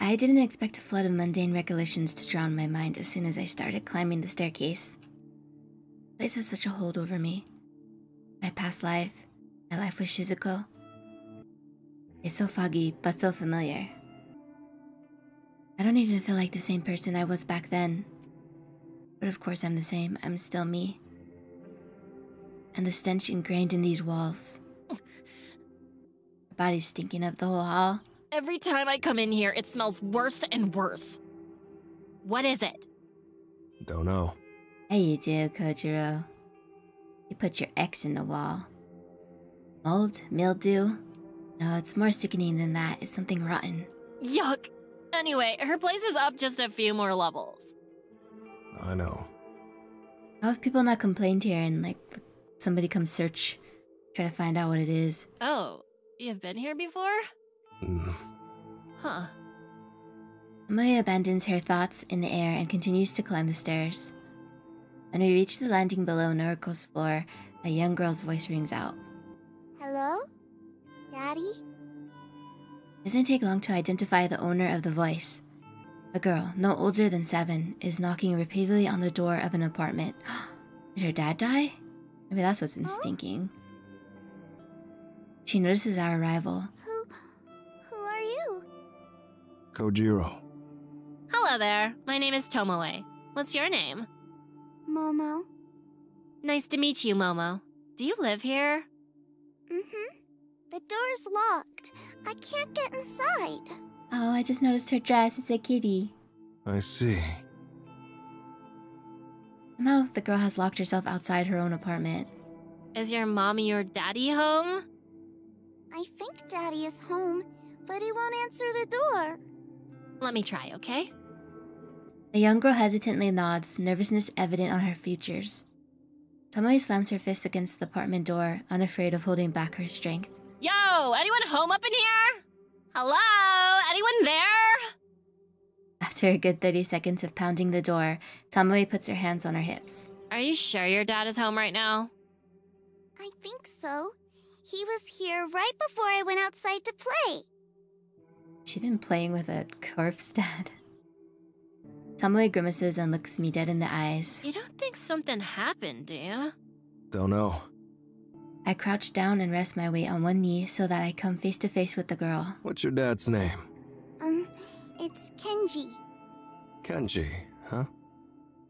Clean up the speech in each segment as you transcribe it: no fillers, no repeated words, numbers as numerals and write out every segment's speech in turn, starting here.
I didn't expect a flood of mundane recollections to drown my mind as soon as I started climbing the staircase. The place has such a hold over me. My past life, my life with Shizuko. It's so foggy, but so familiar. I don't even feel like the same person I was back then. But of course I'm the same. I'm still me. And the stench ingrained in these walls. My body's stinking up the whole hall. Every time I come in here, it smells worse and worse. What is it? Don't know. Hey, you do, Kojiro. You put your X in the wall. Mold? Mildew? No, it's more sickening than that. It's something rotten. Yuck. Anyway, her place is up just a few more levels. I know. How have people not complained here and, like, somebody come search, try to find out what it is? Oh, you've been here before? Huh. Tomoe abandons her thoughts in the air and continues to climb the stairs. When we reach the landing below Noriko's floor, a young girl's voice rings out. Hello? Daddy? It doesn't take long to identify the owner of the voice. A girl, no older than 7, is knocking repeatedly on the door of an apartment. Did her dad die? Maybe that's what's been stinking. She notices our arrival. Who are you? Kojiro. Hello there. My name is Tomoe. What's your name? Momo. Nice to meet you, Momo. Do you live here? Mm-hmm. The door's locked. I can't get inside. Oh, I just noticed her dress is a kitty. I see. Somehow, the girl has locked herself outside her own apartment. Is your mommy or daddy home? I think Daddy is home, but he won't answer the door. Let me try, okay? The young girl hesitantly nods, nervousness evident on her features. Tomoe slams her fist against the apartment door, unafraid of holding back her strength. Yo, anyone home up in here? Hello? Anyone there? After a good 30 seconds of pounding the door, Tomoe puts her hands on her hips. Are you sure your dad is home right now? I think so. He was here right before I went outside to play. She's been playing with a corpse, Dad. Tomoe grimaces and looks me dead in the eyes. You don't think something happened, do you? Don't know. I crouch down and rest my weight on one knee so that I come face to face with the girl. What's your dad's name? It's Kenji. Kenji, huh?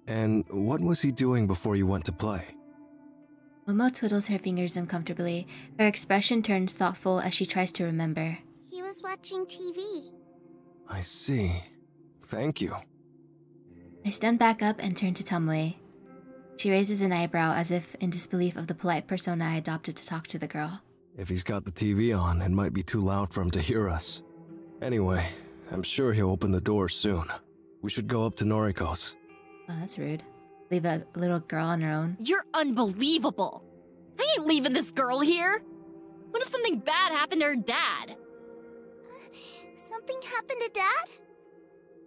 And what was he doing before you went to play? Momo twiddles her fingers uncomfortably. Her expression turns thoughtful as she tries to remember. He was watching TV. I see. Thank you. I stand back up and turn to Tomoe. She raises an eyebrow as if in disbelief of the polite persona I adopted to talk to the girl. If he's got the TV on, it might be too loud for him to hear us. Anyway, I'm sure he'll open the door soon. We should go up to Noriko's. Oh, that's rude. Leave a little girl on her own. You're unbelievable. I ain't leaving this girl here. What if something bad happened to her dad? Something happened to Dad?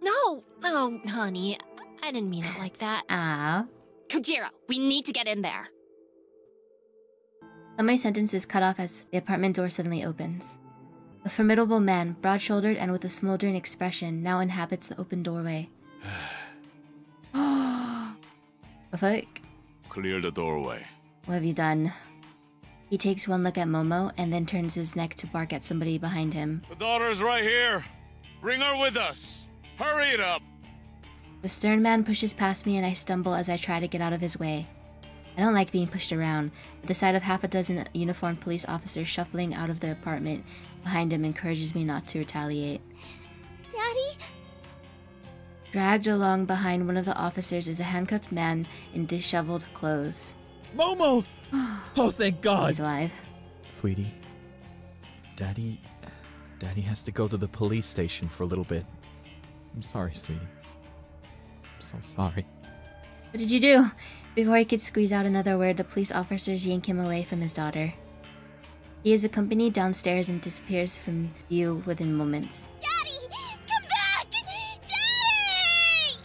No, honey. I didn't mean it like that. Ah. Kojiro, we need to get in there. My sentence is cut off as the apartment door suddenly opens. A formidable man, broad-shouldered and with a smoldering expression, now inhabits the open doorway. The fuck? Clear the doorway. What have you done? He takes one look at Momo and then turns his neck to bark at somebody behind him. The daughter's right here. Bring her with us. Hurry it up. The stern man pushes past me and I stumble as I try to get out of his way. I don't like being pushed around, but the sight of half a dozen uniformed police officers shuffling out of the apartment behind him encourages me not to retaliate. Daddy? Dragged along behind one of the officers is a handcuffed man in disheveled clothes. Momo! Oh, thank God! He's alive. Sweetie, Daddy has to go to the police station for a little bit. I'm sorry, sweetie. I'm so sorry. What did you do? Before he could squeeze out another word, the police officers yank him away from his daughter. He is accompanied downstairs and disappears from view within moments. Daddy! Come back! Daddy!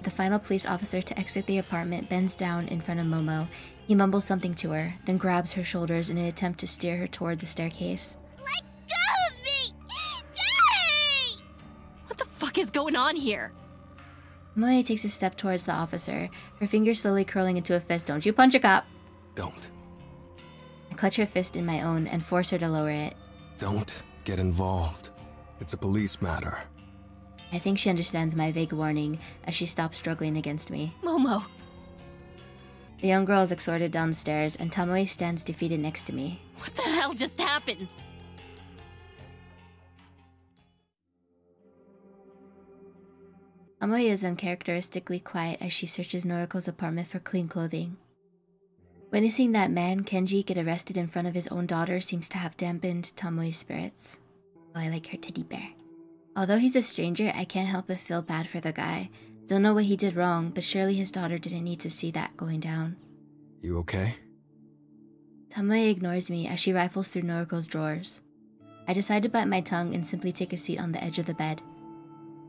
The final police officer to exit the apartment bends down in front of Momo. He mumbles something to her, then grabs her shoulders in an attempt to steer her toward the staircase. Let go of me! Daddy! fuck is going on here? Tomoe takes a step towards the officer, her fingers slowly curling into a fist. Don't you punch a cop! Don't. I clutch her fist in my own and force her to lower it. Don't get involved. It's a police matter. I think she understands my vague warning as she stops struggling against me. Momo. The young girl is escorted downstairs, and Tomoe stands defeated next to me. What the hell just happened? Tomoe is uncharacteristically quiet as she searches Noriko's apartment for clean clothing. Witnessing that man, Kenji, get arrested in front of his own daughter seems to have dampened Tomoe's spirits. Oh, I like her teddy bear. Although he's a stranger, I can't help but feel bad for the guy. Don't know what he did wrong, but surely his daughter didn't need to see that going down. You okay? Tomoe ignores me as she rifles through Noriko's drawers. I decide to bite my tongue and simply take a seat on the edge of the bed.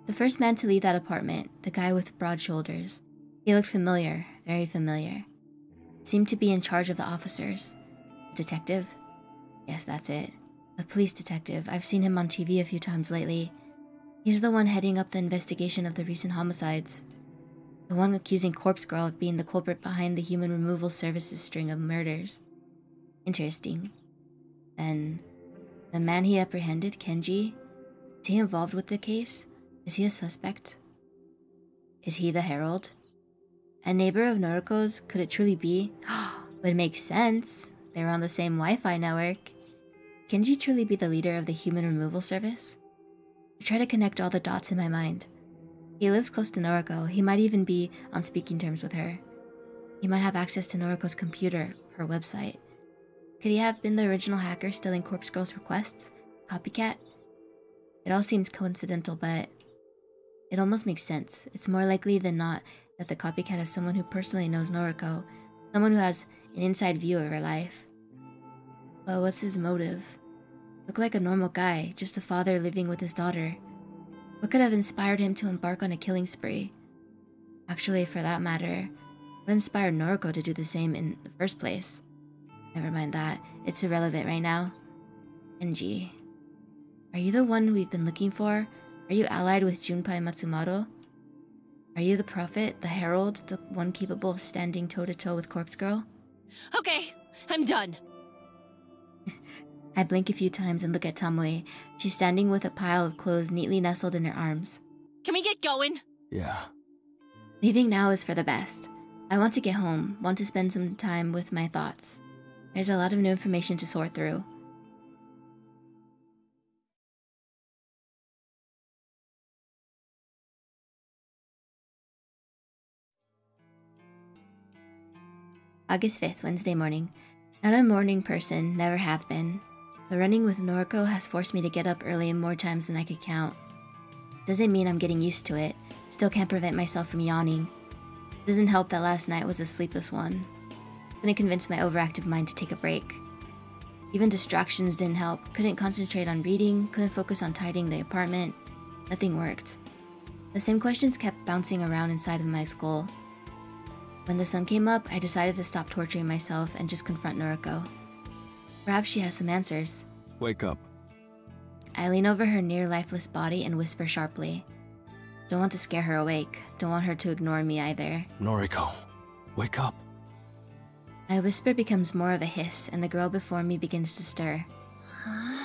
The first man to leave that apartment, the guy with broad shoulders. He looked familiar, very familiar. Seemed to be in charge of the officers. Detective? Yes, that's it. A police detective. I've seen him on TV a few times lately. He's the one heading up the investigation of the recent homicides. The one accusing Corpse Girl of being the culprit behind the Human Removal Service's string of murders. Interesting. Then, the man he apprehended, Kenji, is he involved with the case? Is he a suspect? Is he the Herald? A neighbor of Noriko's? Could it truly be? Would make sense. They're on the same Wi-Fi network. Can Kenji truly be the leader of the Human Removal Service? I try to connect all the dots in my mind. He lives close to Noriko. He might even be on speaking terms with her. He might have access to Noriko's computer, her website. Could he have been the original hacker stealing Corpse Girl's requests? Copycat? It all seems coincidental, but it almost makes sense. It's more likely than not that the copycat is someone who personally knows Noriko, someone who has an inside view of her life. But what's his motive? Look like a normal guy, just a father living with his daughter. What could have inspired him to embark on a killing spree? Actually, for that matter, what inspired Noriko to do the same in the first place? Never mind that, it's irrelevant right now. Kenji, are you the one we've been looking for? Are you allied with Junpei Matsumoto? Are you the prophet, the herald, the one capable of standing toe-to-toe with Corpse Girl? Okay, I'm done. I blink a few times and look at Tomoe. She's standing with a pile of clothes neatly nestled in her arms. Can we get going? Yeah. Leaving now is for the best. I want to get home, want to spend some time with my thoughts. There's a lot of new information to sort through. August 5th, Wednesday morning. Not a morning person, never have been. But running with Noriko has forced me to get up early more times than I could count. Doesn't mean I'm getting used to it. Still can't prevent myself from yawning. Doesn't help that last night was a sleepless one. Couldn't convince my overactive mind to take a break. Even distractions didn't help. Couldn't concentrate on reading, couldn't focus on tidying the apartment. Nothing worked. The same questions kept bouncing around inside of my skull. When the sun came up, I decided to stop torturing myself and just confront Noriko. Perhaps she has some answers. Wake up. I lean over her near lifeless body and whisper sharply. Don't want to scare her awake. Don't want her to ignore me either. Noriko, wake up. My whisper becomes more of a hiss, and the girl before me begins to stir. Huh?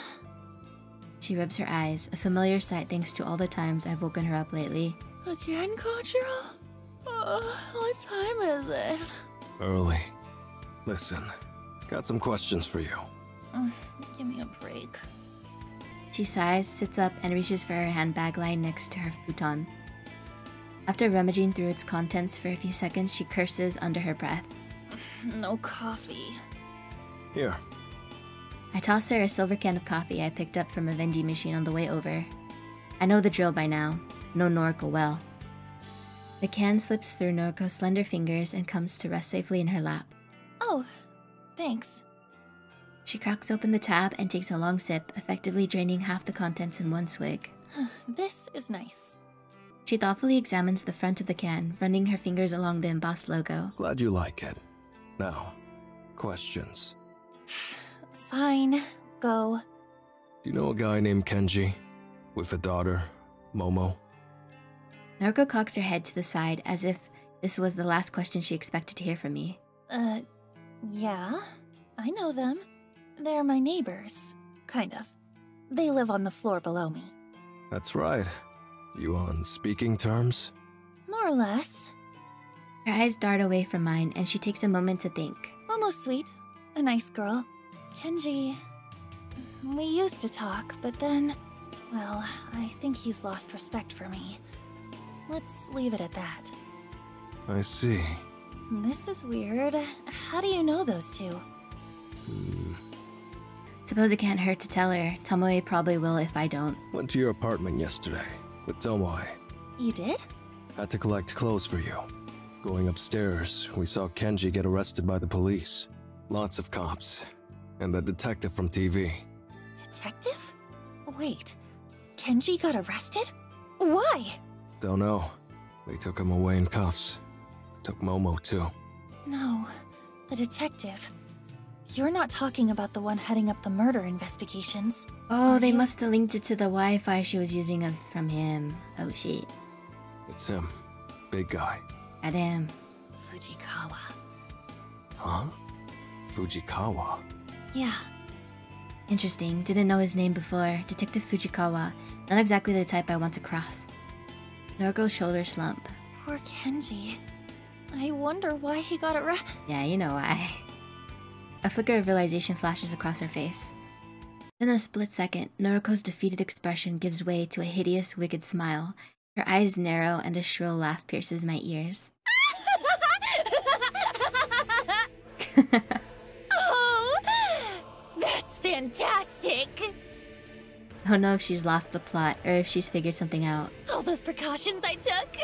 She rubs her eyes, a familiar sight thanks to all the times I've woken her up lately. Again, Kojiro? What time is it? Early. Listen, got some questions for you. Give me a break. She sighs, sits up, and reaches for her handbag lying next to her futon. After rummaging through its contents for a few seconds, she curses under her breath. No coffee. Here. I toss her a silver can of coffee I picked up from a vending machine on the way over. I know the drill by now. Know Noriko well. The can slips through Noriko's slender fingers and comes to rest safely in her lap. Oh, thanks. She cracks open the tab and takes a long sip, effectively draining half the contents in one swig. This is nice. She thoughtfully examines the front of the can, running her fingers along the embossed logo. Glad you like it. Now, questions. Fine, go. Do you know a guy named Kenji? With a daughter, Momo? Naruko cocks her head to the side as if this was the last question she expected to hear from me. Yeah. I know them. They're my neighbors. Kind of. They live on the floor below me. That's right. You on speaking terms? More or less. Her eyes dart away from mine, and she takes a moment to think. Almost sweet. A nice girl. Kenji... We used to talk, but then... Well, I think he's lost respect for me. Let's leave it at that. I see. This is weird. How do you know those two? Suppose it can't hurt to tell her. Tomoe probably will if I don't. Went to your apartment yesterday with Tomoe. You did? Had to collect clothes for you. Going upstairs, we saw Kenji get arrested by the police. Lots of cops. And the detective from TV. Detective? Wait. Kenji got arrested? Why? Don't know. They took him away in cuffs. Took Momo too. No. The detective. You're not talking about the one heading up the murder investigations. Oh, Are they you? must have linked it to the Wi-Fi she was using from him. Oh shit. It's him. Big guy. Goddamn. Fujikawa. Huh? Fujikawa. Yeah. Interesting. Didn't know his name before. Detective Fujikawa. Not exactly the type I want to cross. Naruko's shoulders slump. Poor Kenji. I wonder why he got arrested. Yeah, you know why. A flicker of realization flashes across her face. In a split second, Naruko's defeated expression gives way to a hideous, wicked smile. Her eyes narrow and a shrill laugh pierces my ears. Oh, that's fantastic! I don't know if she's lost the plot or if she's figured something out. All those precautions I took,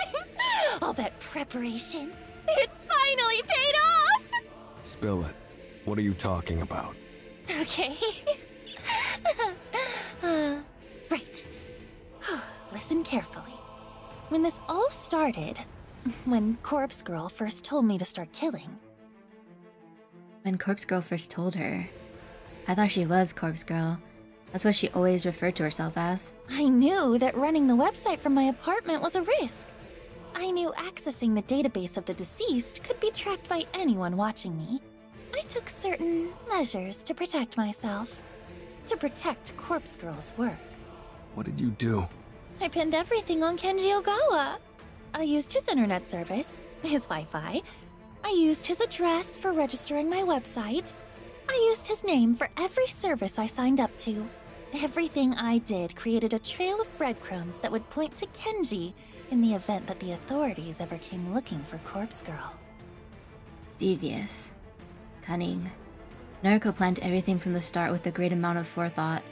all that preparation, it finally paid off! Spill it. What are you talking about? Okay. Right. Listen carefully. When this all started, when Corpse Girl first told me to start killing. When Corpse Girl first told her, I thought she was Corpse Girl. That's what she always referred to herself as. I knew that running the website from my apartment was a risk. I knew accessing the database of the deceased could be tracked by anyone watching me. I took certain measures to protect myself. To protect Corpse Girl's work. What did you do? I pinned everything on Kenji Ogawa. I used his internet service, his Wi-Fi. I used his address for registering my website. I used his name for every service I signed up to. Everything I did created a trail of breadcrumbs that would point to Kenji in the event that the authorities ever came looking for Corpse Girl. Devious. Cunning. Naruko planned everything from the start with a great amount of forethought.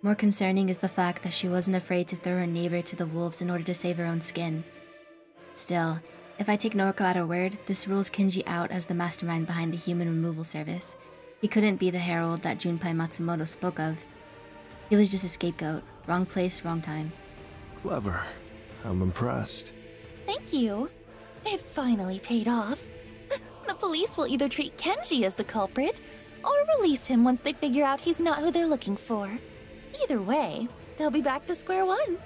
More concerning is the fact that she wasn't afraid to throw her neighbor to the wolves in order to save her own skin. Still, if I take Naruko at her word, this rules Kenji out as the mastermind behind the human removal service. He couldn't be the herald that Junpei Matsumoto spoke of. He was just a scapegoat. Wrong place, wrong time. Clever. I'm impressed. Thank you. It finally paid off. The police will either treat Kenji as the culprit, or release him once they figure out he's not who they're looking for. Either way, they'll be back to square one.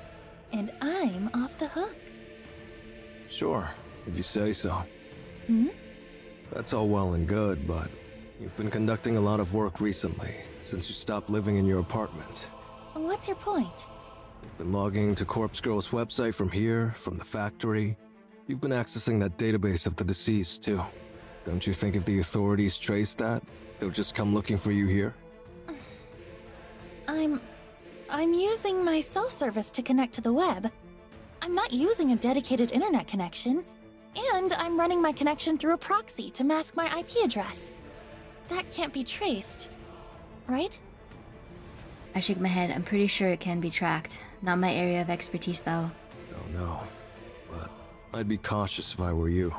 And I'm off the hook. Sure, if you say so. Hmm? That's all well and good, but you've been conducting a lot of work recently, since you stopped living in your apartment. What's your point? You've been logging into Corpse Girl's website from here, from the factory. You've been accessing that database of the deceased, too. Don't you think if the authorities trace that, they'll just come looking for you here? I'm using my cell service to connect to the web. I'm not using a dedicated internet connection. And I'm running my connection through a proxy to mask my IP address. That can't be traced, right? I shake my head. I'm pretty sure it can be tracked. Not my area of expertise, though. Don't know, but I'd be cautious if I were you.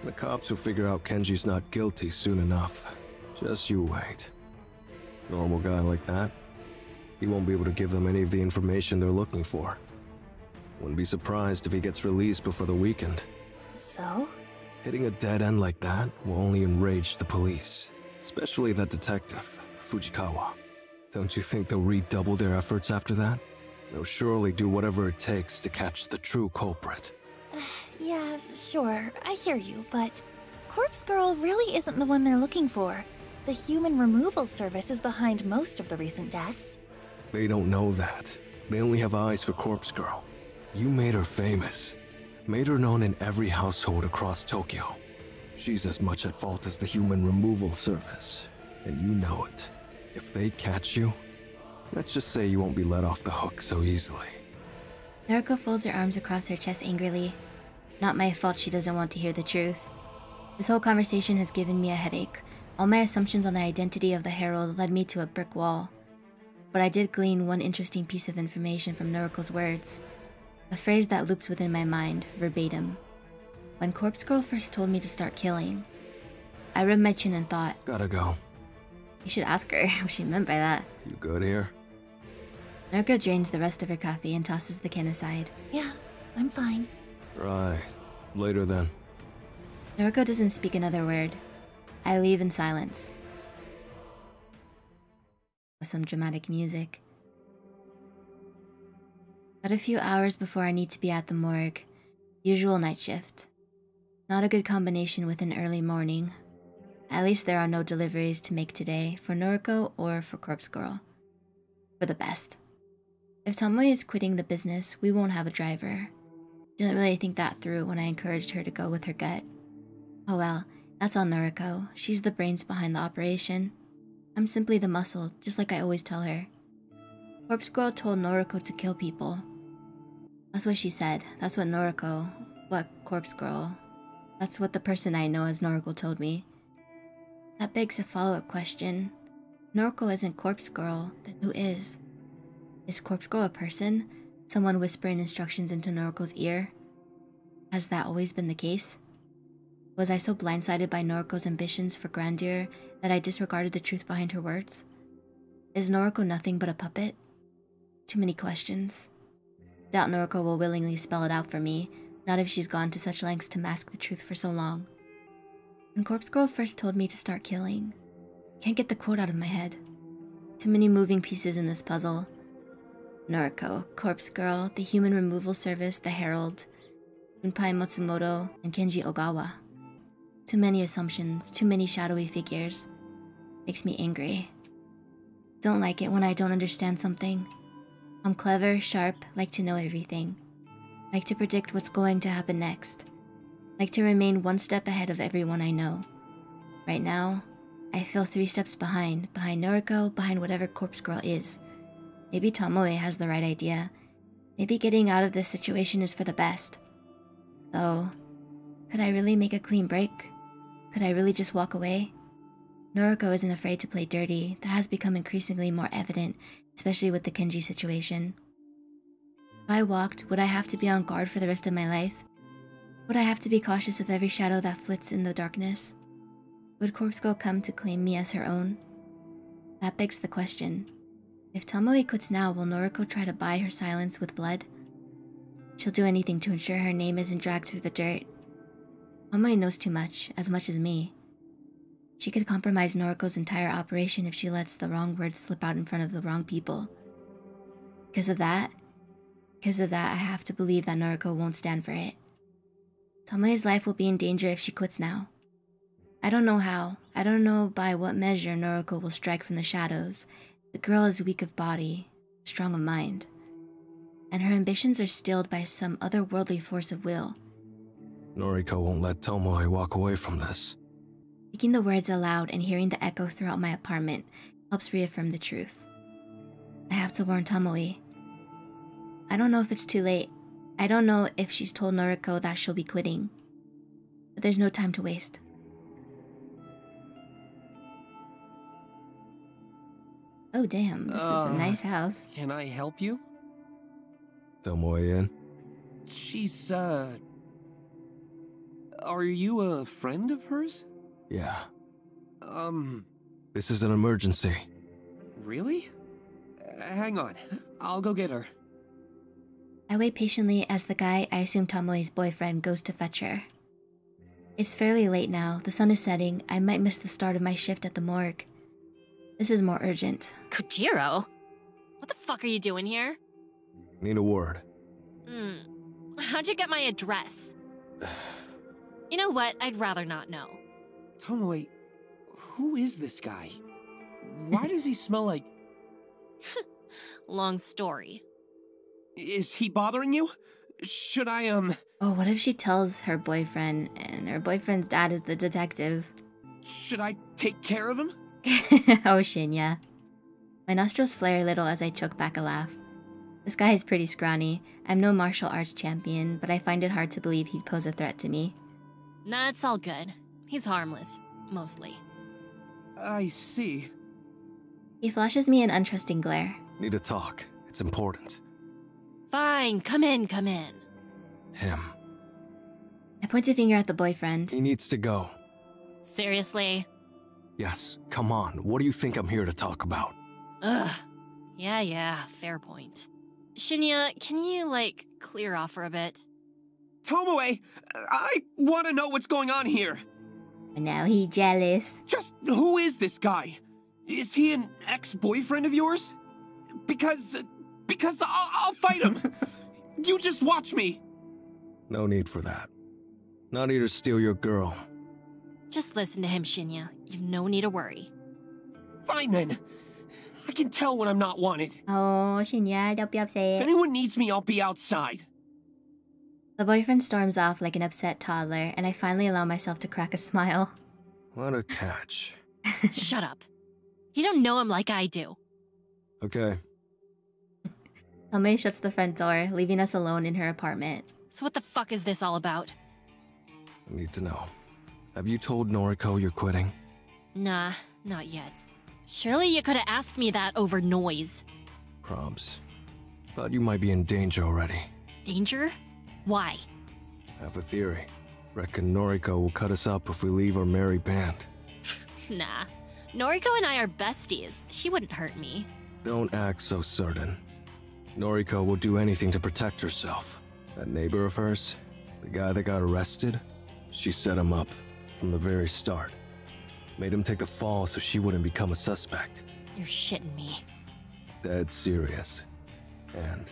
The cops will figure out Kenji's not guilty soon enough. Just you wait. Normal guy like that, he won't be able to give them any of the information they're looking for. Wouldn't be surprised if he gets released before the weekend. So? Hitting a dead end like that will only enrage the police, especially that detective, Fujikawa. Don't you think they'll redouble their efforts after that? They'll surely do whatever it takes to catch the true culprit. Yeah, sure, I hear you, but Corpse Girl really isn't the one they're looking for. The human removal service is behind most of the recent deaths. They don't know that. They only have eyes for Corpse Girl. You made her famous. Made her known in every household across Tokyo. She's as much at fault as the human removal service. And you know it. If they catch you, let's just say you won't be let off the hook so easily. Naruko folds her arms across her chest angrily. Not my fault she doesn't want to hear the truth. This whole conversation has given me a headache. All my assumptions on the identity of the Herald led me to a brick wall. But I did glean one interesting piece of information from Naruko's words. A phrase that loops within my mind, verbatim. When Corpse Girl first told me to start killing, I rubbed my chin and thought, Gotta go. you should ask her what she meant by that. You good here? Naruko drains the rest of her coffee and tosses the can aside. Yeah, I'm fine. Right. Later then. Naruko doesn't speak another word. I leave in silence. With some dramatic music. But a few hours before I need to be at the morgue. Usual night shift. Not a good combination with an early morning. At least there are no deliveries to make today for Naruko or for Corpse Girl. For the best. If Tomoe is quitting the business, we won't have a driver. Didn't really think that through when I encouraged her to go with her gut. Oh well, that's on Naruko. She's the brains behind the operation. I'm simply the muscle, just like I always tell her. Corpse Girl told Naruko to kill people. That's what she said. That's what Naruko... What Corpse Girl... That's what the person I know as Naruko told me. That begs a follow-up question. Naruko isn't Corpse Girl, then who is? Is Corpse Girl a person? Someone whispering instructions into Naruko's ear? Has that always been the case? Was I so blindsided by Naruko's ambitions for grandeur that I disregarded the truth behind her words? Is Naruko nothing but a puppet? Too many questions. Doubt Naruko will willingly spell it out for me, not if she's gone to such lengths to mask the truth for so long. When Corpse Girl first told me to start killing, can't get the quote out of my head. Too many moving pieces in this puzzle. Naruko, Corpse Girl, the Human Removal Service, the Herald, Junpei Matsumoto, and Kenji Ogawa. Too many assumptions, too many shadowy figures. Makes me angry. Don't like it when I don't understand something. I'm clever, sharp, like to know everything. Like to predict what's going to happen next. Like to remain one step ahead of everyone I know. Right now, I feel 3 steps behind Naruko, behind whatever Corpse Girl is. Maybe Tomoe has the right idea. Maybe getting out of this situation is for the best. Though, could I really make a clean break? Could I really just walk away? Naruko isn't afraid to play dirty. That has become increasingly more evident, especially with the Kenji situation. If I walked, would I have to be on guard for the rest of my life? Would I have to be cautious of every shadow that flits in the darkness? Would Corpse Girl come to claim me as her own? That begs the question. If Tomoe quits now, will Naruko try to buy her silence with blood? She'll do anything to ensure her name isn't dragged through the dirt. Tomoe knows too much, as much as me. She could compromise Naruko's entire operation if she lets the wrong words slip out in front of the wrong people. Because of that, I have to believe that Naruko won't stand for it. Tomoe's life will be in danger if she quits now. I don't know how. I don't know by what measure Naruko will strike from the shadows. The girl is weak of body, strong of mind. And her ambitions are stilled by some otherworldly force of will. Noriko won't let Tomoe walk away from this. Speaking the words aloud and hearing the echo throughout my apartment helps reaffirm the truth. I have to warn Tomoe. I don't know if it's too late. I don't know if she's told Noriko that she'll be quitting. But there's no time to waste. Oh damn, this is a nice house. Can I help you? Tomoe in? She's, Are you a friend of hers? Yeah. This is an emergency. Really? Hang on. I'll go get her. I wait patiently as the guy I assume Tomoe's boyfriend goes to fetch her. It's fairly late now. The sun is setting. I might miss the start of my shift at the morgue. This is more urgent. Kojiro? What the fuck are you doing here? Need a word. How'd you get my address? You know what? I'd rather not know. Tomoe, who is this guy? Why does he smell like... Long story. Is he bothering you? Should I, Oh, what if she tells her boyfriend and her boyfriend's dad is the detective? Should I take care of him? Oh, Shinya. My nostrils flare a little as I choke back a laugh. This guy is pretty scrawny. I'm no martial arts champion, but I find it hard to believe he'd pose a threat to me. Nah, it's all good. He's harmless. Mostly. I see. He flashes me an untrusting glare. Need to talk. It's important. Fine, come in, come in. Him. I point a finger at the boyfriend. He needs to go. Seriously? Yes, come on. What do you think I'm here to talk about? Ugh. Yeah, fair point. Shinya, can you, like, clear off for a bit? Tomoe, I want to know what's going on here. Now he jealous. Just who is this guy? Is he an ex-boyfriend of yours? Because I'll fight him. You just watch me. No need for that. Not here to steal your girl. Just listen to him, Shinya. You've no need to worry. Fine then. I can tell when I'm not wanted. Oh, Shinya, don't be If upset. anyone needs me, I'll be outside. The boyfriend storms off like an upset toddler, and I finally allow myself to crack a smile. What a catch. Shut up. You don't know him like I do. Okay. Tomoe shuts the front door, leaving us alone in her apartment. So what the fuck is this all about? I need to know. Have you told Noriko you're quitting? Nah, not yet. Surely you could have asked me that over noise. Probs. Thought you might be in danger already. Danger? Why? Have a theory. Reckon Noriko will cut us up if we leave our merry band. Nah. Noriko and I are besties. She wouldn't hurt me. Don't act so certain. Noriko will do anything to protect herself. That neighbor of hers, the guy that got arrested, she set him up from the very start. Made him take the fall so she wouldn't become a suspect. You're shitting me. Dead serious. And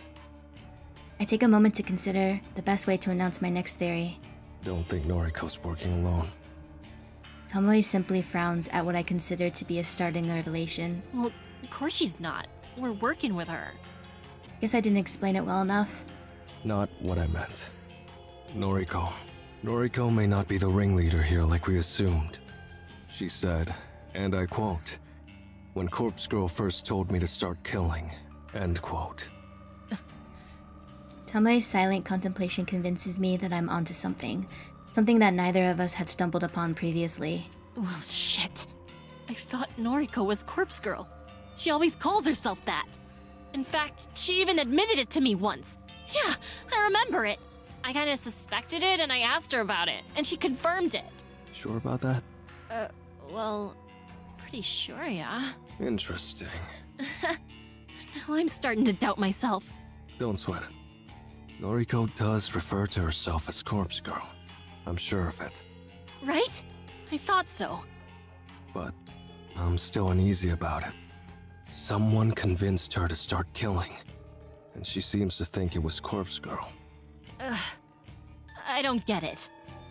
I take a moment to consider the best way to announce my next theory. don't think Noriko's working alone. Tomoe simply frowns at what I consider to be a startling revelation. Well, of course she's not. We're working with her. Guess I didn't explain it well enough. Not what I meant. Noriko may not be the ringleader here like we assumed. She said, and I quote, "When Corpse Girl first told me to start killing," end quote. Tomoe's silent contemplation convinces me that I'm onto something. Something that neither of us had stumbled upon previously. Well, shit. I thought Noriko was Corpse Girl. She always calls herself that. In fact, she even admitted it to me once. Yeah, I remember it. I kinda suspected it and I asked her about it, and she confirmed it. Sure about that? Well, pretty sure, yeah. Interesting. Now I'm starting to doubt myself. Don't sweat it. Noriko does refer to herself as Corpse Girl. I'm sure of it. Right? I thought so. But I'm still uneasy about it. Someone convinced her to start killing, and she seems to think it was Corpse Girl. Ugh. I don't get it.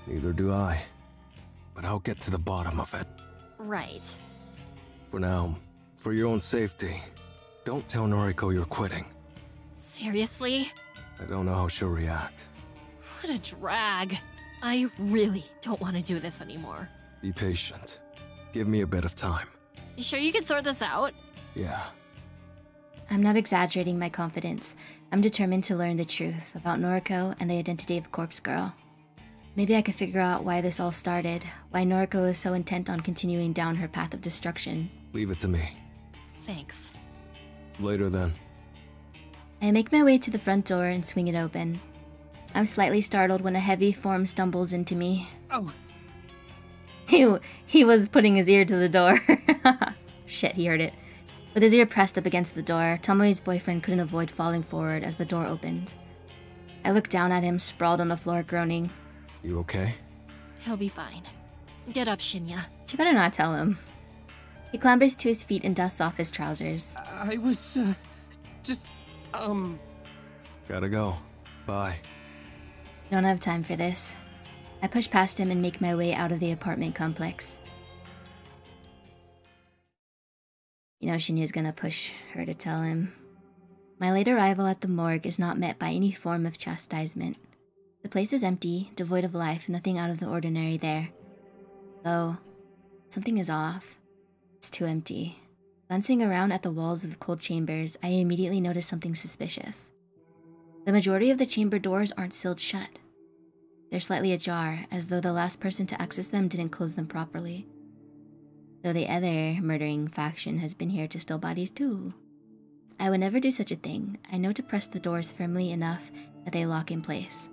Neither do I. But I'll get to the bottom of it. Right. For now, for your own safety, don't tell Noriko you're quitting. Seriously? I don't know how she'll react. What a drag. I really don't want to do this anymore. Be patient. Give me a bit of time. You sure you can sort this out? Yeah. I'm not exaggerating my confidence. I'm determined to learn the truth about Noriko and the identity of Corpse Girl. Maybe I could figure out why this all started, why Noriko is so intent on continuing down her path of destruction. Leave it to me. Thanks. Later then. I make my way to the front door and swing it open. I'm slightly startled when a heavy form stumbles into me. Oh, He was putting his ear to the door. Shit, he heard it. With his ear pressed up against the door, Tomoe's boyfriend couldn't avoid falling forward as the door opened. I looked down at him, sprawled on the floor, groaning. You okay? He'll be fine. Get up, Shinya. She better not tell him. He clambers to his feet and dusts off his trousers. I was, Gotta go. Bye. Don't have time for this. I push past him and make my way out of the apartment complex. You know Shinya's gonna push her to tell him. My late arrival at the morgue is not met by any form of chastisement. The place is empty, devoid of life, nothing out of the ordinary there. Though, something is off. It's too empty. Glancing around at the walls of the cold chambers, I immediately notice something suspicious. The majority of the chamber doors aren't sealed shut. They're slightly ajar, as though the last person to access them didn't close them properly. Though the other murdering faction has been here to steal bodies too. I would never do such a thing. I know to press the doors firmly enough that they lock in place.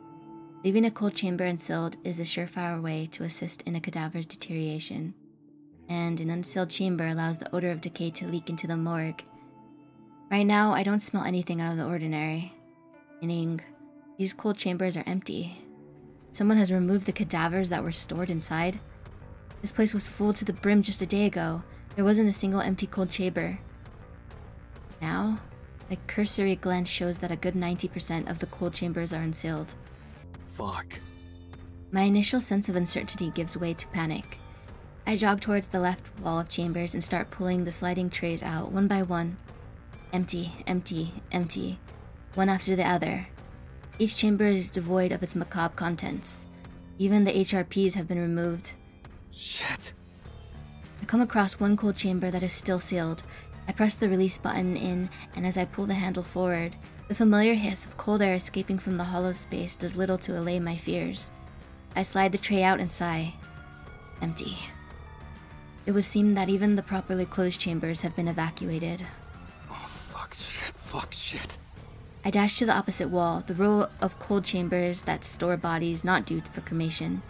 Leaving a cold chamber unsealed is a surefire way to assist in a cadaver's deterioration. And an unsealed chamber allows the odor of decay to leak into the morgue. Right now, I don't smell anything out of the ordinary. Meaning, these cold chambers are empty. Someone has removed the cadavers that were stored inside. This place was full to the brim just a day ago. There wasn't a single empty cold chamber. Now, a cursory glance shows that a good 90% of the cold chambers are unsealed. Fuck. My initial sense of uncertainty gives way to panic. I jog towards the left wall of chambers and start pulling the sliding trays out one by one. Empty, empty, empty. One after the other. Each chamber is devoid of its macabre contents. Even the HRPs have been removed. Shit. I come across one cold chamber that is still sealed. I press the release button in, and as I pull the handle forward, the familiar hiss of cold air escaping from the hollow space does little to allay my fears. I slide the tray out and sigh. Empty. It would seem that even the properly closed chambers have been evacuated. Oh, fuck, shit. I dash to the opposite wall, the row of cold chambers that store bodies not due for cremation.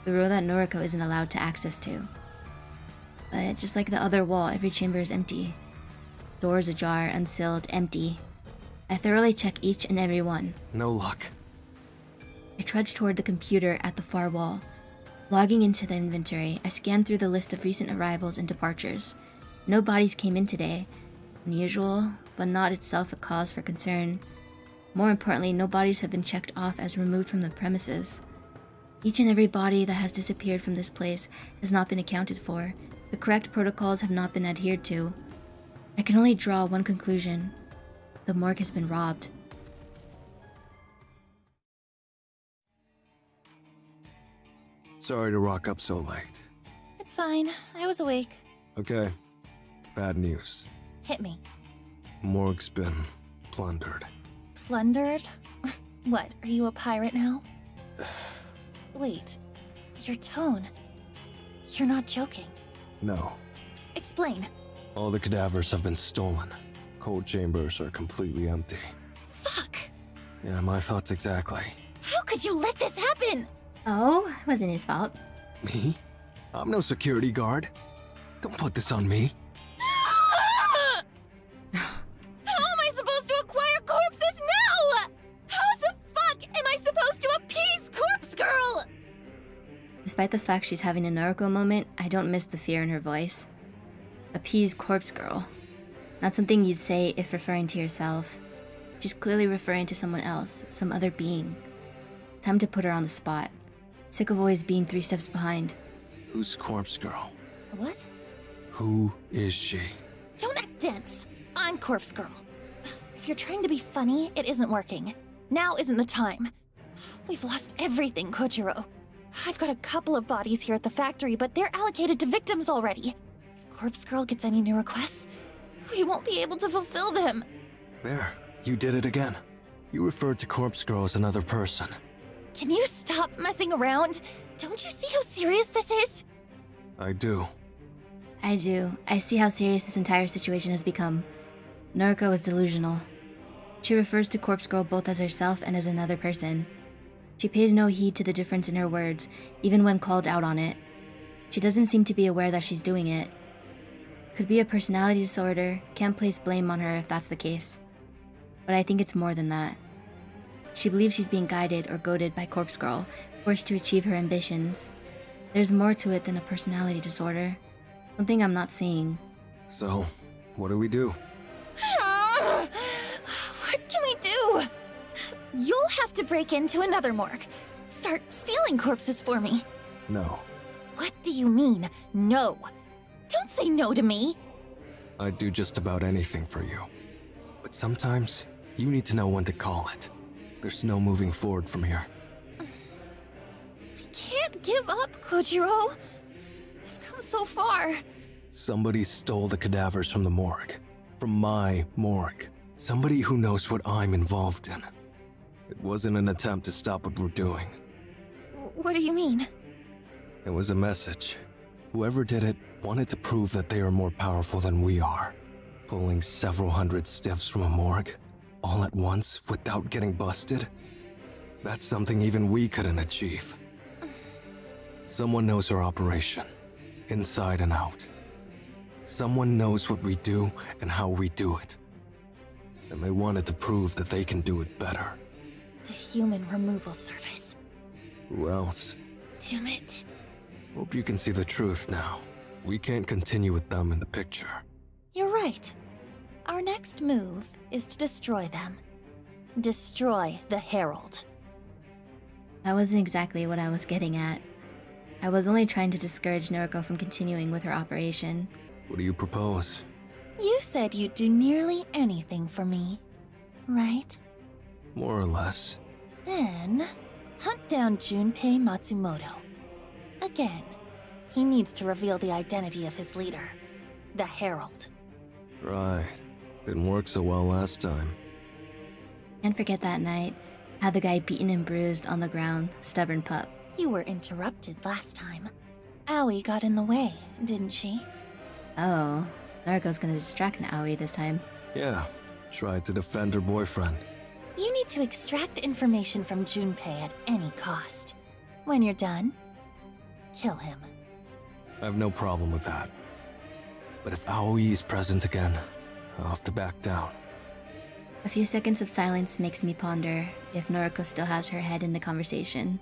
The row that Noriko isn't allowed to access to. But just like the other wall, every chamber is empty. Doors ajar, unsealed, empty. I thoroughly check each and every one. No luck. I trudge toward the computer at the far wall. Logging into the inventory, I scan through the list of recent arrivals and departures. No bodies came in today. Unusual, but not itself a cause for concern. More importantly, no bodies have been checked off as removed from the premises. Each and every body that has disappeared from this place has not been accounted for. The correct protocols have not been adhered to. I can only draw one conclusion. The morgue has been robbed. Sorry to rock up so late. It's fine. I was awake. Okay. Bad news. Hit me. Morgue's been plundered. Plundered? What, are you a pirate now? Wait. Your tone. You're not joking. No. Explain. All the cadavers have been stolen. Cold chambers are completely empty. Fuck! Yeah, my thoughts exactly. How could you let this happen? Oh, wasn't his fault. Me? I'm no security guard. Don't put this on me. How am I supposed to acquire corpses now? How the fuck am I supposed to appease Corpse Girl? Despite the fact she's having a Naruto moment, I don't miss the fear in her voice. Appease Corpse Girl. Not something you'd say if referring to yourself. She's clearly referring to someone else, some other being. Time to put her on the spot. Sick of always being 3 steps behind. Who's Corpse Girl? What? Who is she? Don't act dense. I'm Corpse Girl. If you're trying to be funny, it isn't working. Now isn't the time. We've lost everything, Kojiro. I've got a couple of bodies here at the factory, but they're allocated to victims already. If Corpse Girl gets any new requests, we won't be able to fulfill them. There, you did it again. You referred to Corpse Girl as another person. Can you stop messing around? Don't you see how serious this is? I do. I do. I see how serious this entire situation has become. Naruko is delusional. She refers to Corpse Girl both as herself and as another person. She pays no heed to the difference in her words, even when called out on it. She doesn't seem to be aware that she's doing it. Could be a personality disorder, can't place blame on her if that's the case. But I think it's more than that. She believes she's being guided or goaded by Corpse Girl, forced to achieve her ambitions. There's more to it than a personality disorder. Something I'm not seeing. So, what do we do? What can we do? You'll have to break into another morgue. Start stealing corpses for me. No. What do you mean, no? Don't say no to me. I'd do just about anything for you. But sometimes, you need to know when to call it. There's no moving forward from here. I can't give up, Kojiro. I've come so far. Somebody stole the cadavers from the morgue. From my morgue. Somebody who knows what I'm involved in. It wasn't an attempt to stop what we're doing. What do you mean? It was a message. Whoever did it wanted to prove that they are more powerful than we are. Pulling several hundred stiffs from a morgue, all at once, without getting busted? That's something even we couldn't achieve. Someone knows our operation, inside and out. Someone knows what we do and how we do it. And they wanted to prove that they can do it better. The human removal service. Who else? Damn it. Hope you can see the truth now. We can't continue with them in the picture. You're right. Our next move is to destroy them. Destroy the Herald. That wasn't exactly what I was getting at. I was only trying to discourage Noriko from continuing with her operation. What do you propose? You said you'd do nearly anything for me, right? More or less. Then, hunt down Junpei Matsumoto. Again, he needs to reveal the identity of his leader, the Herald. Right. Didn't work so well last time. Can't forget that night. Had the guy beaten and bruised on the ground, stubborn pup. You were interrupted last time. Aoi got in the way, didn't she? Oh, Noriko's gonna distract Aoi this time. Yeah, tried to defend her boyfriend. You need to extract information from Junpei at any cost. When you're done, kill him. I have no problem with that. But if Aoi is present again, I'll have to back down. A few seconds of silence makes me ponder if Noriko still has her head in the conversation.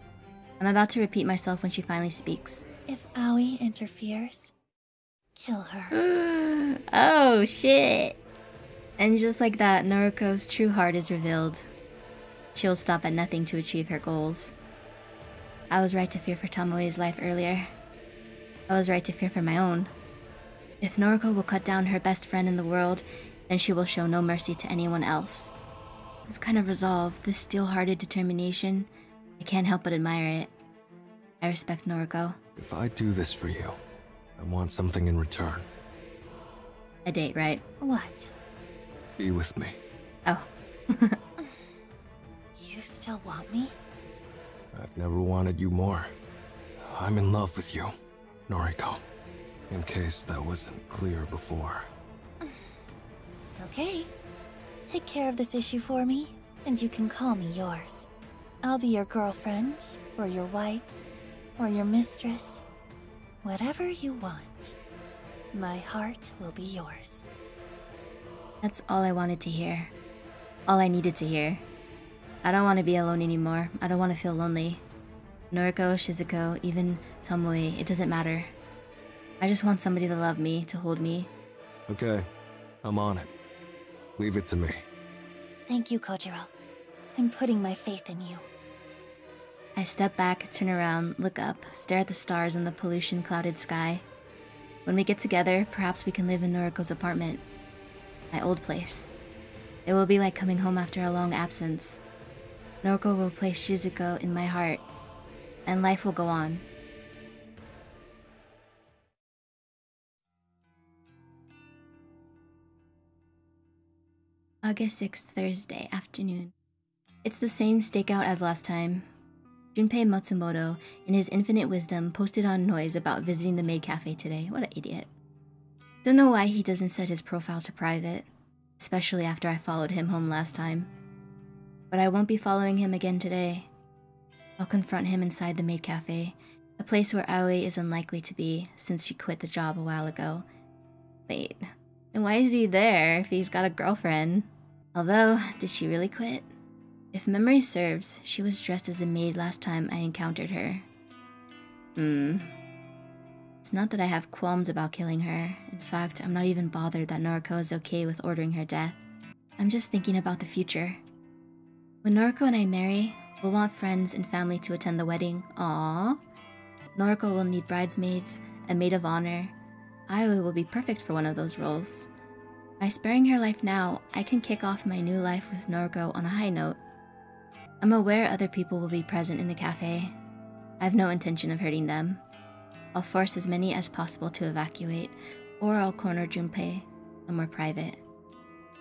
I'm about to repeat myself when she finally speaks. If Aoi interferes, kill her. Oh, shit. And just like that, Noriko's true heart is revealed. She'll stop at nothing to achieve her goals. I was right to fear for Tomoe's life earlier. I was right to fear for my own. If Noriko will cut down her best friend in the world, then she will show no mercy to anyone else. This kind of resolve, this steel-hearted determination, I can't help but admire it. I respect Noriko. If I do this for you, I want something in return. A date, right? What? Be with me. Oh. You still want me? I've never wanted you more. I'm in love with you, Noriko. In case that wasn't clear before. Okay. Take care of this issue for me, and you can call me yours. I'll be your girlfriend, or your wife, or your mistress. Whatever you want. My heart will be yours. That's all I wanted to hear. All I needed to hear. I don't want to be alone anymore. I don't want to feel lonely. Noriko, Shizuko, even Tomoe, it doesn't matter. I just want somebody to love me, to hold me. Okay, I'm on it. Leave it to me. Thank you, Kojiro. I'm putting my faith in you. I step back, turn around, look up, stare at the stars in the pollution-clouded sky. When we get together, perhaps we can live in Noriko's apartment. My old place. It will be like coming home after a long absence. Noriko will place Shizuko in my heart, and life will go on. August 6th, Thursday afternoon. It's the same stakeout as last time. Junpei Matsumoto, in his infinite wisdom, posted on Noise about visiting the maid cafe today. What an idiot. Don't know why he doesn't set his profile to private, especially after I followed him home last time. But I won't be following him again today. I'll confront him inside the maid cafe, a place where Aoi is unlikely to be since she quit the job a while ago. Wait, then why is he there if he's got a girlfriend? Although, did she really quit? If memory serves, she was dressed as a maid last time I encountered her. It's not that I have qualms about killing her. In fact, I'm not even bothered that Noriko is okay with ordering her death. I'm just thinking about the future. When Noriko and I marry, we'll want friends and family to attend the wedding. Aww. Noriko will need bridesmaids, a maid of honor. Aioi will be perfect for one of those roles. By sparing her life now, I can kick off my new life with Noriko on a high note. I'm aware other people will be present in the cafe. I have no intention of hurting them. I'll force as many as possible to evacuate, or I'll corner Junpei somewhere private.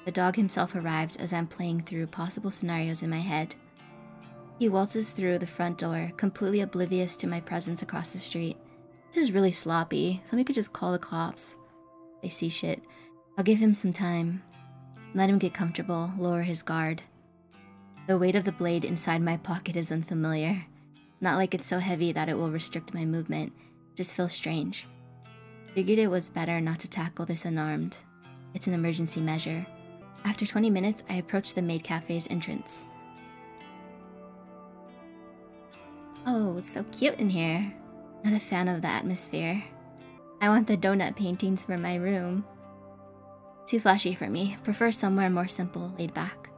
The dog himself arrives as I'm playing through possible scenarios in my head. He waltzes through the front door, completely oblivious to my presence across the street. This is really sloppy. Somebody could just call the cops. They see shit. I'll give him some time. Let him get comfortable, lower his guard. The weight of the blade inside my pocket is unfamiliar. Not like it's so heavy that it will restrict my movement. It just feels strange. Figured it was better not to tackle this unarmed. It's an emergency measure. After 20 minutes, I approach the maid cafe's entrance. Oh, it's so cute in here. Not a fan of the atmosphere. I want the donut paintings for my room. Too flashy for me. Prefer somewhere more simple, laid back.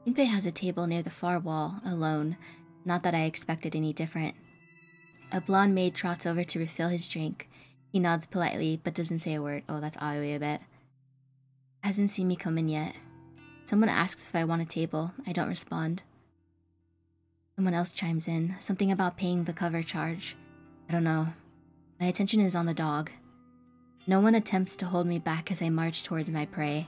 Junpei has a table near the far wall, alone. Not that I expected any different. A blonde maid trots over to refill his drink. He nods politely, but doesn't say a word. Oh, that's Aioi a bit. Hasn't seen me come in yet. Someone asks if I want a table. I don't respond. Someone else chimes in. Something about paying the cover charge. I don't know. My attention is on the dog. No one attempts to hold me back as I march toward my prey.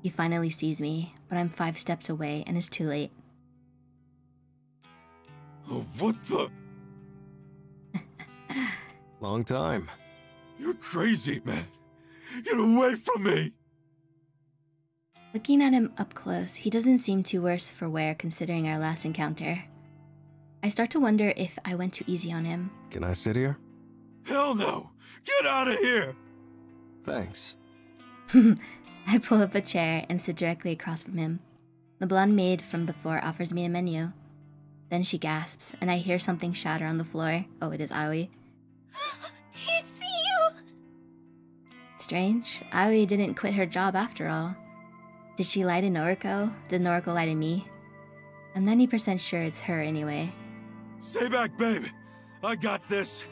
He finally sees me, but I'm 5 steps away and it's too late. Oh, what the? Long time. You're crazy, man. Get away from me! Looking at him up close, he doesn't seem too worse for wear considering our last encounter. I start to wonder if I went too easy on him. Can I sit here? Hell no! Get out of here! Thanks. I pull up a chair and sit directly across from him. The blonde maid from before offers me a menu. Then she gasps, and I hear something shatter on the floor. Oh, it is Aioi. It's you! Strange. Aioi didn't quit her job after all. Did she lie to Noriko? Did Noriko lie to me? I'm 90% sure it's her anyway. Stay back, babe. I got this.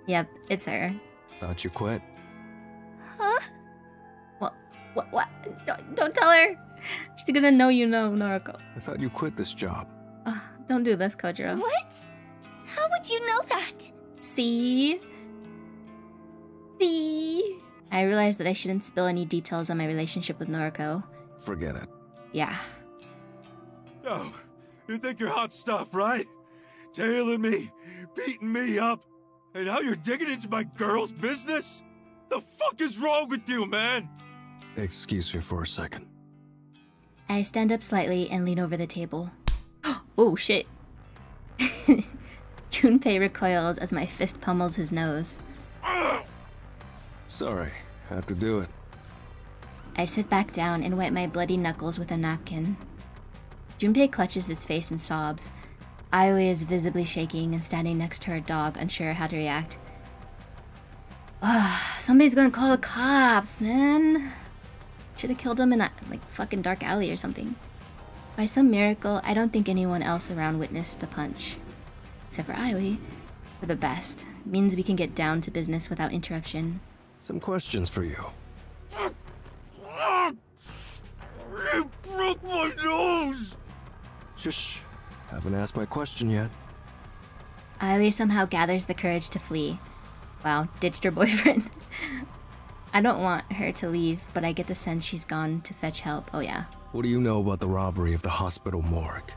Yep, it's her. Thought you quit? Huh? What? Don't tell her! She's gonna know you know, Noriko. I thought you quit this job. Don't do this, Kojiro. What? How would you know that? See? I realized that I shouldn't spill any details on my relationship with Noriko. Forget it. Yeah. Oh, you think you're hot stuff, right? Tailing me, beating me up, and now you're digging into my girl's business? The fuck is wrong with you, man? Excuse me for a second. I stand up slightly and lean over the table. Oh, shit. Junpei recoils as my fist pummels his nose. Sorry, had to do it. I sit back down and wipe my bloody knuckles with a napkin. Junpei clutches his face and sobs. Aioi is visibly shaking and standing next to her dog, unsure how to react. Somebody's gonna call the cops, man. Should've killed him in a, fucking dark alley or something. By some miracle, I don't think anyone else around witnessed the punch. Except for Aioi. For the best. Means we can get down to business without interruption. Some questions for you. You broke my nose! Shush. Haven't asked my question yet. Aioi somehow gathers the courage to flee. Wow, ditched her boyfriend. I don't want her to leave, but I get the sense she's gone to fetch help. Oh yeah. What do you know about the robbery of the hospital morgue?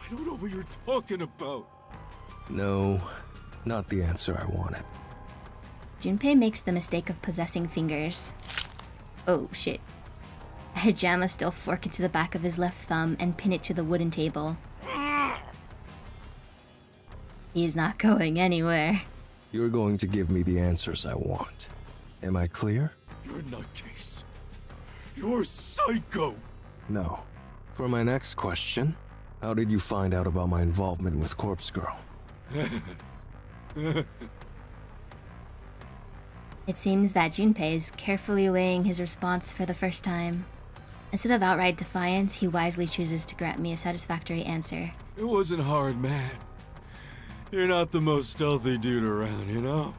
I don't know what you're talking about. No, not the answer I wanted. Junpei makes the mistake of possessing fingers. Oh shit. I jam a steel fork into the back of his left thumb and pin it to the wooden table. He's not going anywhere. You're going to give me the answers I want. Am I clear? You're a nutcase. You're psycho. No. For my next question, how did you find out about my involvement with Corpse Girl? It seems that Junpei is carefully weighing his response for the first time. Instead of outright defiance, he wisely chooses to grant me a satisfactory answer. It wasn't hard, man. You're not the most stealthy dude around, you know?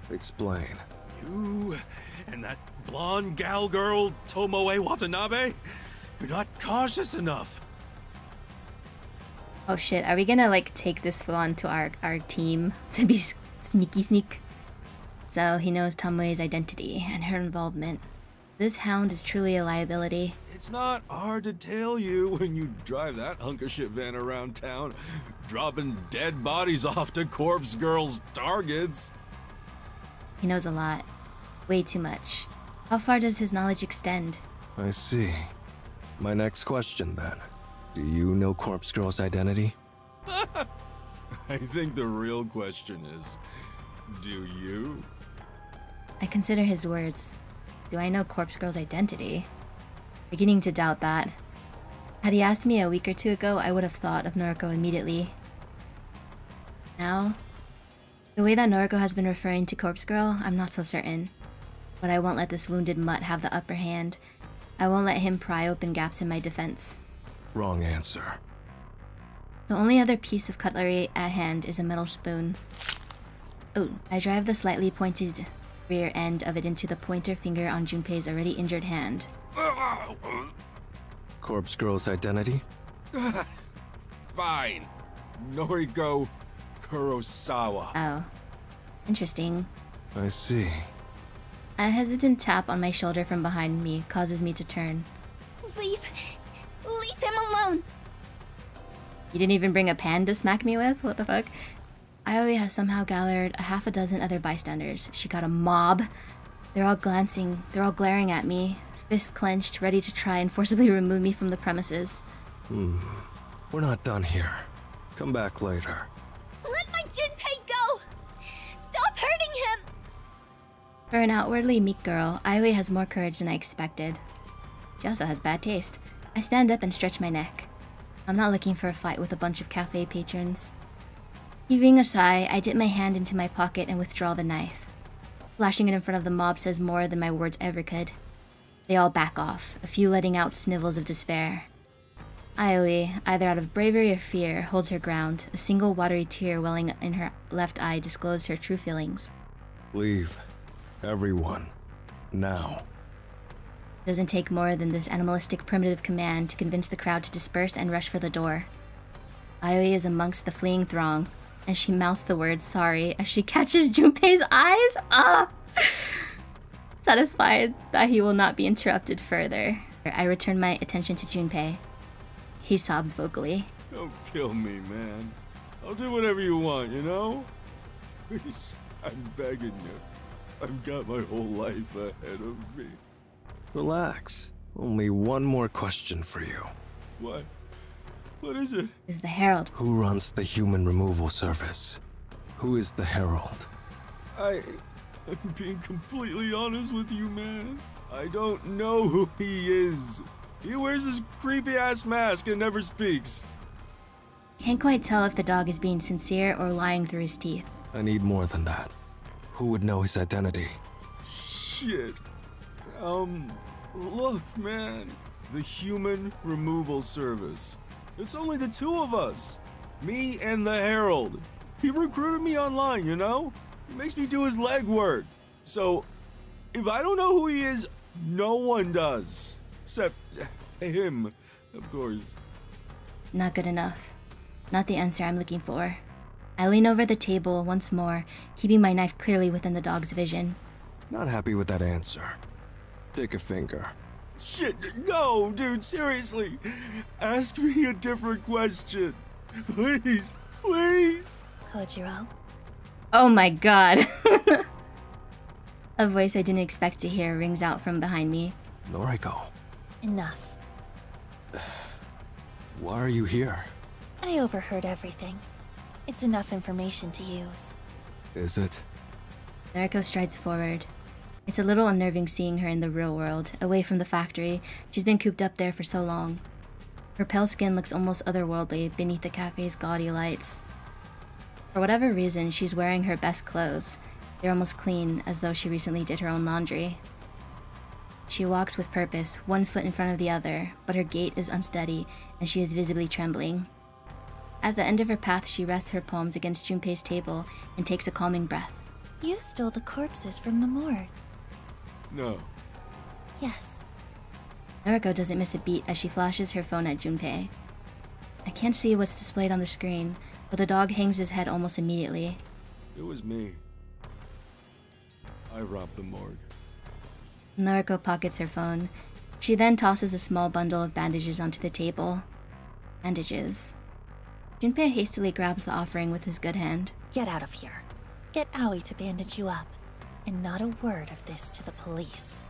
Explain. You and that blonde gal girl, Tomoe Watanabe, you're not cautious enough. Oh shit, are we gonna like take this full on to our team to be sneak? So he knows Tomoe's identity and her involvement. This hound is truly a liability. It's not hard to tell you when you drive that hunk of shit van around town, dropping dead bodies off to corpse girls' targets. He knows a lot. Way too much. How far does his knowledge extend? I see. My next question, then. Do you know Corpse Girl's identity? I think the real question is, do you? I consider his words. Do I know Corpse Girl's identity? Beginning to doubt that. Had he asked me a week or two ago, I would have thought of Noriko immediately. Now, the way that Noriko has been referring to Corpse Girl, I'm not so certain. But I won't let this wounded mutt have the upper hand. I won't let him pry open gaps in my defense. Wrong answer. The only other piece of cutlery at hand is a metal spoon. Oh, I drive the slightly pointed rear end of it into the pointer finger on Junpei's already injured hand. Corpse Girl's identity? Fine. Noriko Kurosawa. Oh. Interesting. I see. A hesitant tap on my shoulder from behind me causes me to turn. Leave him alone. You didn't even bring a pan to smack me with? What the fuck? Aoi has somehow gathered a half a dozen other bystanders. She got a mob. They're all glaring at me, fists clenched, ready to try and forcibly remove me from the premises. We're not done here. Come back later. Let my Junpei go! Stop hurting him! For an outwardly meek girl, Aoi has more courage than I expected. She also has bad taste. I stand up and stretch my neck. I'm not looking for a fight with a bunch of cafe patrons. Heaving a sigh, I dip my hand into my pocket and withdraw the knife. Flashing it in front of the mob says more than my words ever could. They all back off, a few letting out snivels of despair. Aoi, either out of bravery or fear, holds her ground. A single watery tear welling in her left eye disclosed her true feelings. Leave. Everyone. Now. Doesn't take more than this animalistic primitive command to convince the crowd to disperse and rush for the door. Aoi is amongst the fleeing throng, and she mouths the word sorry as she catches Junpei's eyes. Satisfied that he will not be interrupted further, I return my attention to Junpei. He sobs vocally. Don't kill me, man. I'll do whatever you want, you know? Please, I'm begging you. I've got my whole life ahead of me. Relax. Only one more question for you. What? What is it? Is the Herald. Who runs the human removal service? Who is the Herald? I'm being completely honest with you, man. I don't know who he is. He wears this creepy-ass mask and never speaks. Can't quite tell if the dog is being sincere or lying through his teeth. I need more than that. Who would know his identity? Shit. Look, man. The human removal service. It's only the two of us. Me and the Herald. He recruited me online, you know? He makes me do his legwork. So, if I don't know who he is, no one does. Except him, of course. Not good enough. Not the answer I'm looking for. I lean over the table once more, keeping my knife clearly within the dog's vision. Not happy with that answer. Pick a finger. Shit, no, dude, seriously. Ask me a different question. Please, please. Kojiro. Oh my god. A voice I didn't expect to hear rings out from behind me. Noriko. Enough. Why are you here? I overheard everything. It's enough information to use. Is it? Noriko strides forward. It's a little unnerving seeing her in the real world, away from the factory. She's been cooped up there for so long. Her pale skin looks almost otherworldly beneath the cafe's gaudy lights. For whatever reason, she's wearing her best clothes. They're almost clean, as though she recently did her own laundry. She walks with purpose, one foot in front of the other, but her gait is unsteady and she is visibly trembling. At the end of her path, she rests her palms against Junpei's table and takes a calming breath. You stole the corpses from the morgue. No. Yes. Noriko doesn't miss a beat as she flashes her phone at Junpei. I can't see what's displayed on the screen, but the dog hangs his head almost immediately. It was me. I robbed the morgue. Noriko pockets her phone. She then tosses a small bundle of bandages onto the table. Bandages. Junpei hastily grabs the offering with his good hand. Get out of here. Get Aoi to bandage you up. And not a word of this to the police.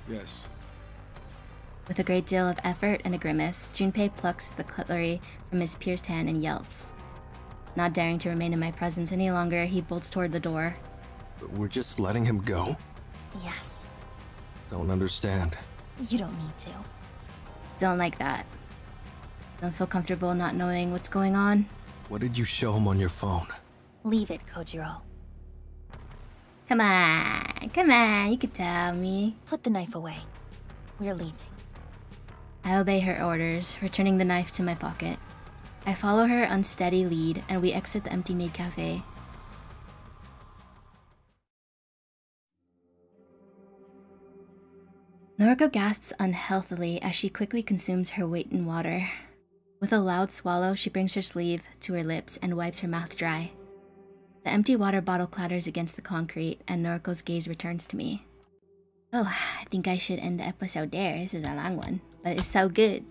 Yes. With a great deal of effort and a grimace, Junpei plucks the cutlery from his pierced hand and yelps. Not daring to remain in my presence any longer, he bolts toward the door. But we're just letting him go? Yes. Don't understand. You don't need to. Don't like that. Don't feel comfortable not knowing what's going on. What did you show him on your phone? Leave it, Kojiro. Come on, you can tell me. Put the knife away. We're leaving. I obey her orders, returning the knife to my pocket. I follow her unsteady lead, and we exit the empty maid cafe. Noriko gasps unhealthily as she quickly consumes her weight in water. With a loud swallow, she brings her sleeve to her lips and wipes her mouth dry. The empty water bottle clatters against the concrete, and Noriko's gaze returns to me. Oh, I think I should end the episode there. This is a long one, but it's so good.